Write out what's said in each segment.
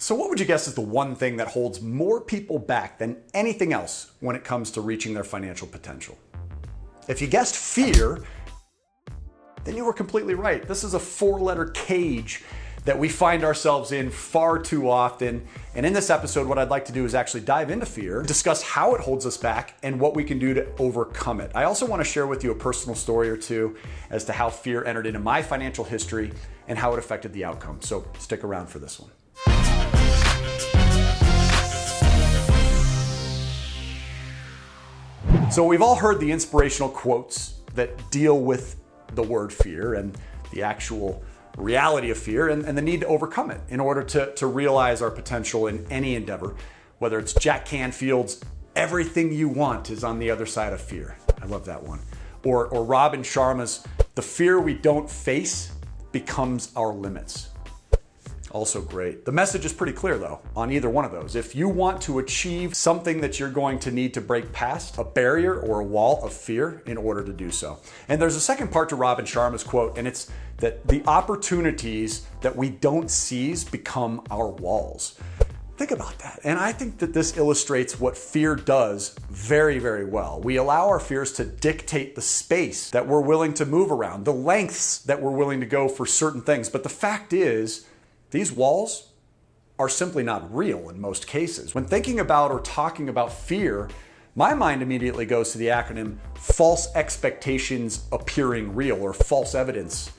So what would you guess is the one thing that holds more people back than anything else when it comes to reaching their financial potential? If you guessed fear, then you were completely right. This is a four-letter cage that we find ourselves in far too often. And in this episode, what I'd like to do is actually dive into fear, discuss how it holds us back and what we can do to overcome it. I also want to share with you a personal story or two as to how fear entered into my financial history and how it affected the outcome. So stick around for this one. So we've all heard the inspirational quotes that deal with the word fear and the actual reality of fear and the need to overcome it in order to realize our potential in any endeavor, whether it's Jack Canfield's "everything you want is on the other side of fear." I love that one. Or Robin Sharma's "the fear we don't face becomes our limits." Also great. The message is pretty clear though on either one of those. If you want to achieve something that you're going to need to break past a barrier or a wall of fear in order to do so. And there's a second part to Robin Sharma's quote, and it's that the opportunities that we don't seize become our walls. Think about that. And I think that this illustrates what fear does very, very well. We allow our fears to dictate the space that we're willing to move around, the lengths that we're willing to go for certain things. But the fact is, these walls are simply not real in most cases. When thinking about or talking about fear, my mind immediately goes to the acronym false expectations appearing real, or false evidence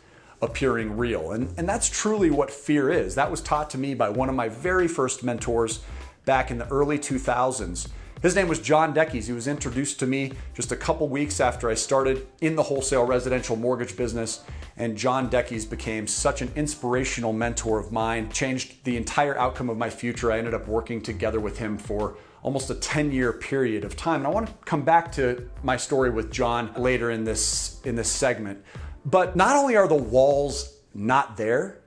appearing real. And that's truly what fear is. That was taught to me by one of my very first mentors back in the early 2000s. His name was John Mendes. He was introduced to me just a couple weeks after I started in the wholesale residential mortgage business. And John Mendes became such an inspirational mentor of mine, changed the entire outcome of my future. I ended up working together with him for almost a 10-year period of time. And I want to come back to my story with John later in this segment. But not only are the walls not there,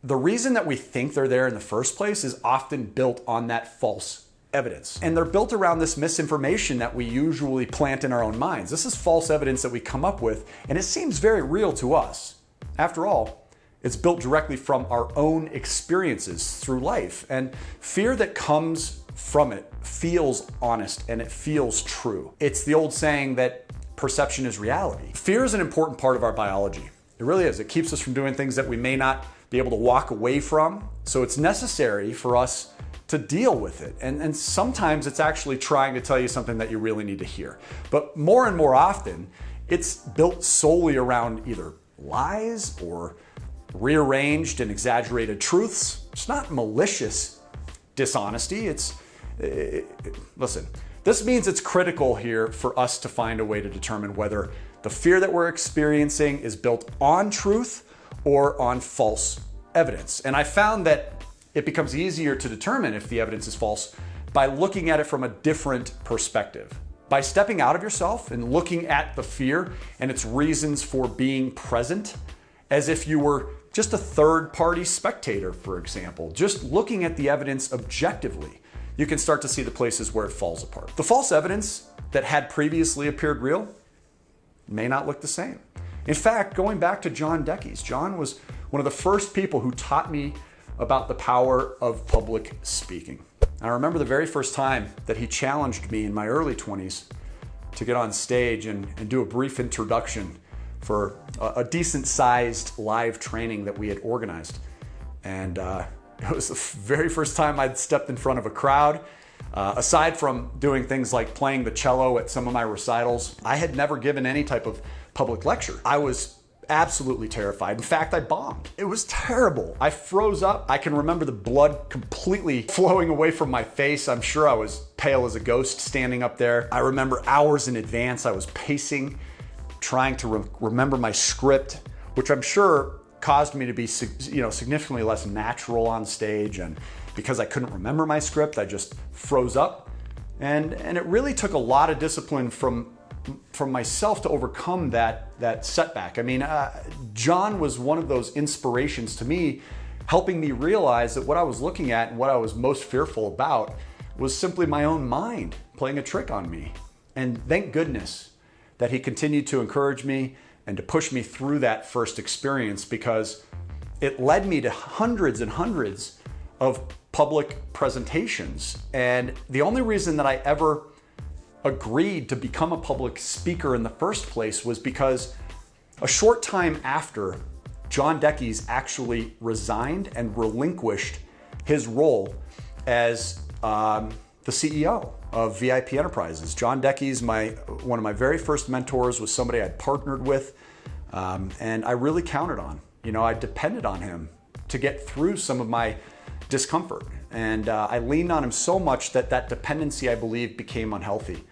the reason that we think they're there in the first place is often built on that false evidence. And they're built around this misinformation that we usually plant in our own minds. This is false evidence that we come up with, and it seems very real to us. After all, it's built directly from our own experiences through life. And fear that comes from it feels honest and it feels true. It's the old saying that perception is reality. Fear is an important part of our biology. It really is. It keeps us from doing things that we may not be able to walk away from. So it's necessary for us to deal with it. And sometimes it's actually trying to tell you something that you really need to hear. But more and more often, it's built solely around either lies or rearranged and exaggerated truths. It's not malicious dishonesty. Listen, this means it's critical here for us to find a way to determine whether the fear that we're experiencing is built on truth or on false evidence. And I found that it becomes easier to determine if the evidence is false by looking at it from a different perspective. By stepping out of yourself and looking at the fear and its reasons for being present as if you were just a third-party spectator, for example, just looking at the evidence objectively, you can start to see the places where it falls apart. The false evidence that had previously appeared real may not look the same. In fact, going back to John Mendes, John was one of the first people who taught me about the power of public speaking. I remember the very first time that he challenged me in my early 20s to get on stage and do a brief introduction for a decent sized live training that we had organized. And it was the very first time I'd stepped in front of a crowd. Aside from doing things like playing the cello at some of my recitals, I had never given any type of public lecture. I was absolutely terrified. In fact, I bombed. It was terrible. I froze up. I can remember the blood completely flowing away from my face. I'm sure I was pale as a ghost standing up there. I remember hours in advance I was pacing, trying to remember my script, which I'm sure caused me to be significantly less natural on stage. And because I couldn't remember my script, I just froze up. And it really took a lot of discipline from myself to overcome that setback. I mean, John was one of those inspirations to me, helping me realize that what I was looking at and what I was most fearful about was simply my own mind playing a trick on me. And thank goodness that he continued to encourage me and to push me through that first experience, because it led me to hundreds and hundreds of public presentations. And the only reason that I ever agreed to become a public speaker in the first place was because a short time after, John Deckey's actually resigned and relinquished his role as the CEO of VIP Enterprises. John Deckey's one of my very first mentors, was somebody I'd partnered with, and I really counted on. I depended on him to get through some of my discomfort. And I leaned on him so much that dependency, I believe, became unhealthy.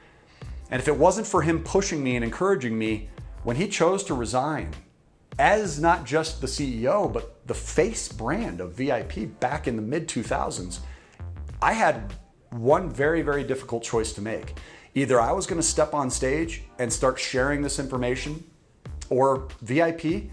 And if it wasn't for him pushing me and encouraging me, when he chose to resign as not just the CEO, but the face brand of VIP back in the mid-2000s, I had one very, very difficult choice to make. Either I was going to step on stage and start sharing this information, or VIP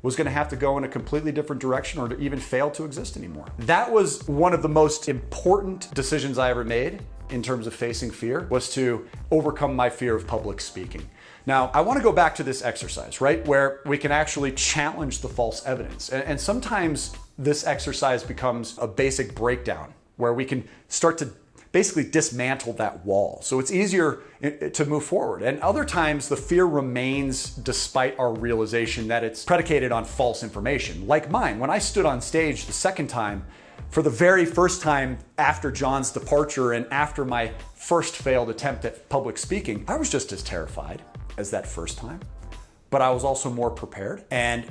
was going to have to go in a completely different direction or to even fail to exist anymore. That was one of the most important decisions I ever made in terms of facing fear, was to overcome my fear of public speaking. Now, I want to go back to this exercise, right? Where we can actually challenge the false evidence. And sometimes this exercise becomes a basic breakdown where we can start to basically dismantle that wall. So it's easier to move forward. And other times the fear remains despite our realization that it's predicated on false information. Like mine, when I stood on stage the second time, for the very first time after John's departure and after my first failed attempt at public speaking, I was just as terrified as that first time, but I was also more prepared. And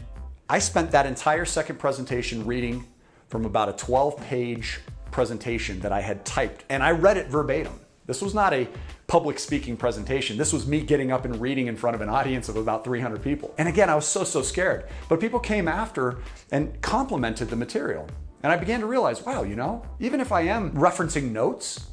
I spent that entire second presentation reading from about a 12-page presentation that I had typed, and I read it verbatim. This was not a public speaking presentation. This was me getting up and reading in front of an audience of about 300 people. And again, I was so scared, but people came after and complimented the material. And I began to realize, wow, even if I am referencing notes,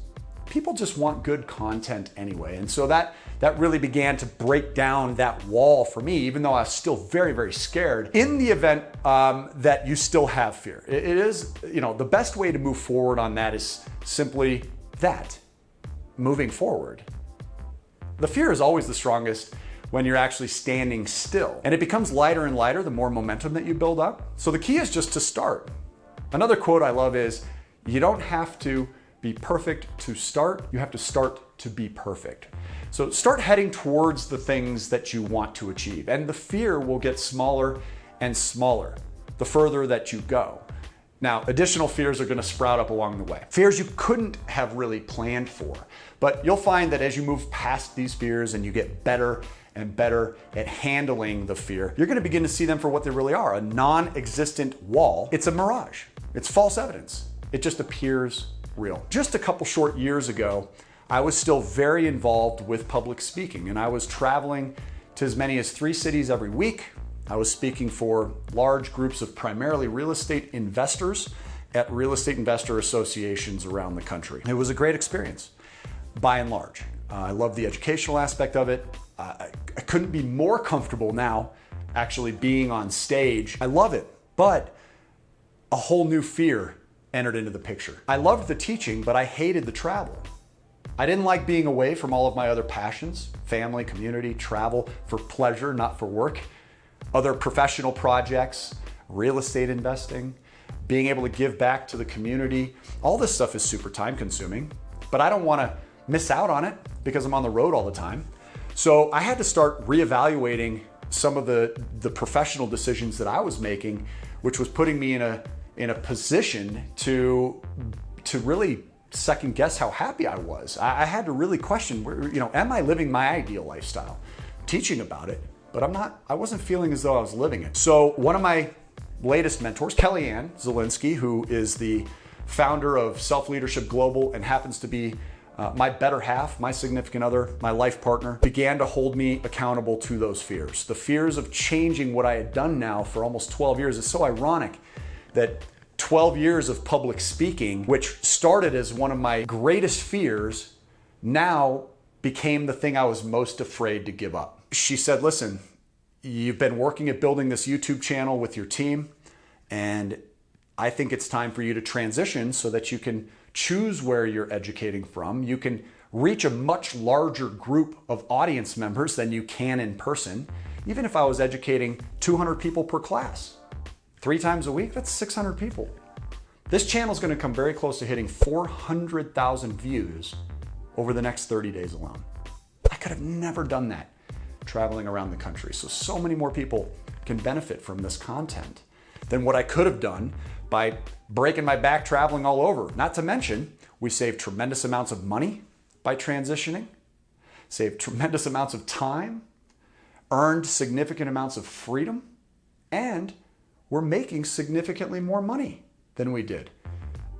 people just want good content anyway. And so that really began to break down that wall for me, even though I was still very, very scared. In the event that you still have fear, it is, the best way to move forward on that is simply that, moving forward. The fear is always the strongest when you're actually standing still. And it becomes lighter and lighter the more momentum that you build up. So the key is just to start. Another quote I love is, you don't have to be perfect to start, you have to start to be perfect. So start heading towards the things that you want to achieve, and the fear will get smaller and smaller the further that you go. Now, additional fears are going to sprout up along the way. Fears you couldn't have really planned for, but you'll find that as you move past these fears and you get better and better at handling the fear, you're going to begin to see them for what they really are, a non-existent wall. It's a mirage. It's false evidence. It just appears real. Just a couple short years ago, I was still very involved with public speaking, and I was traveling to as many as 3 cities every week. I was speaking for large groups of primarily real estate investors at real estate investor associations around the country. It was a great experience, by and large. I love the educational aspect of it. I couldn't be more comfortable now actually being on stage. I love it, but a whole new fear entered into the picture. I loved the teaching, but I hated the travel. I didn't like being away from all of my other passions, family, community, travel for pleasure, not for work, other professional projects, real estate investing, being able to give back to the community. All this stuff is super time consuming, but I don't want to miss out on it because I'm on the road all the time. So I had to start reevaluating some of the professional decisions that I was making, which was putting me in a position to really second guess how happy I was. I had to really question, am I living my ideal lifestyle? Teaching about it, but I wasn't feeling as though I was living it. So one of my latest mentors, Kellyanne Zielinski, who is the founder of Self Leadership Global and happens to be my better half, my significant other, my life partner, began to hold me accountable to those fears. The fears of changing what I had done now for almost 12 years. It's so ironic that 12 years of public speaking, which started as one of my greatest fears, now became the thing I was most afraid to give up. She said, listen, you've been working at building this YouTube channel with your team, and I think it's time for you to transition so that you can choose where you're educating from. You can reach a much larger group of audience members than you can in person. Even if I was educating 200 people per class, 3 times a week, that's 600 people. This channel is going to come very close to hitting 400,000 views over the next 30 days alone. I could have never done that traveling around the country. So many more people can benefit from this content than what I could have done by breaking my back traveling all over. Not to mention, we saved tremendous amounts of money by transitioning, saved tremendous amounts of time, earned significant amounts of freedom, and we're making significantly more money than we did.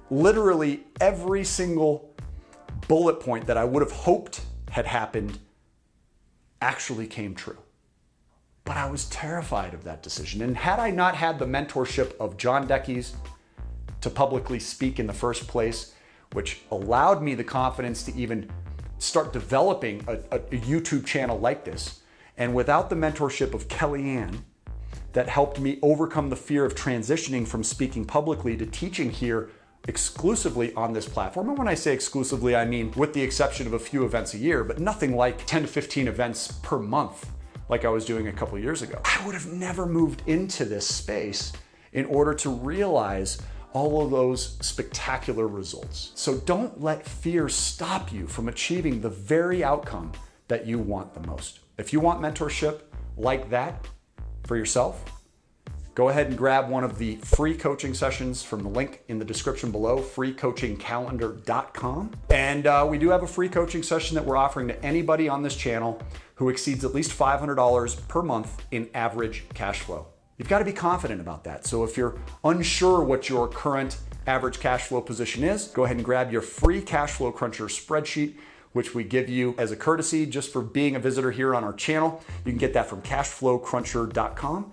Literally every single bullet point that I would have hoped had happened actually came true. But I was terrified of that decision. And had I not had the mentorship of John Deckey's to publicly speak in the first place, which allowed me the confidence to even start developing a YouTube channel like this, and without the mentorship of Kellyanne that helped me overcome the fear of transitioning from speaking publicly to teaching here exclusively on this platform. And when I say exclusively, I mean with the exception of a few events a year, but nothing like 10 to 15 events per month like I was doing a couple years ago. I would have never moved into this space in order to realize all of those spectacular results. So don't let fear stop you from achieving the very outcome that you want the most. If you want mentorship like that for yourself, go ahead and grab one of the free coaching sessions from the link in the description below, freecoachingcalendar.com. And we do have a free coaching session that we're offering to anybody on this channel who exceeds at least $500 per month in average cash flow. You've got to be confident about that. So if you're unsure what your current average cash flow position is, go ahead and grab your free cash flow cruncher spreadsheet, which we give you as a courtesy just for being a visitor here on our channel. You can get that from cashflowcruncher.com.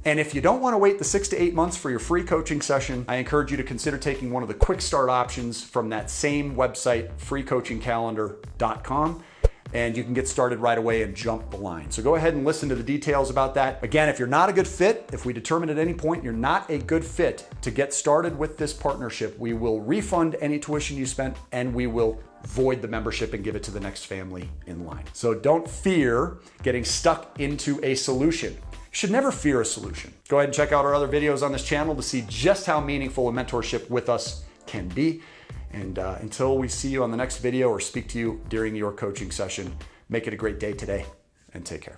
And if you don't want to wait the 6 to 8 months for your free coaching session, I encourage you to consider taking one of the quick start options from that same website, freecoachingcalendar.com. And you can get started right away and jump the line. So go ahead and listen to the details about that. Again, if you're not a good fit, if we determine at any point you're not a good fit to get started with this partnership, we will refund any tuition you spent and we will void the membership and give it to the next family in line. So don't fear getting stuck into a solution. You should never fear a solution. Go ahead and check out our other videos on this channel to see just how meaningful a mentorship with us can be. And until we see you on the next video or speak to you during your coaching session, make it a great day today and take care.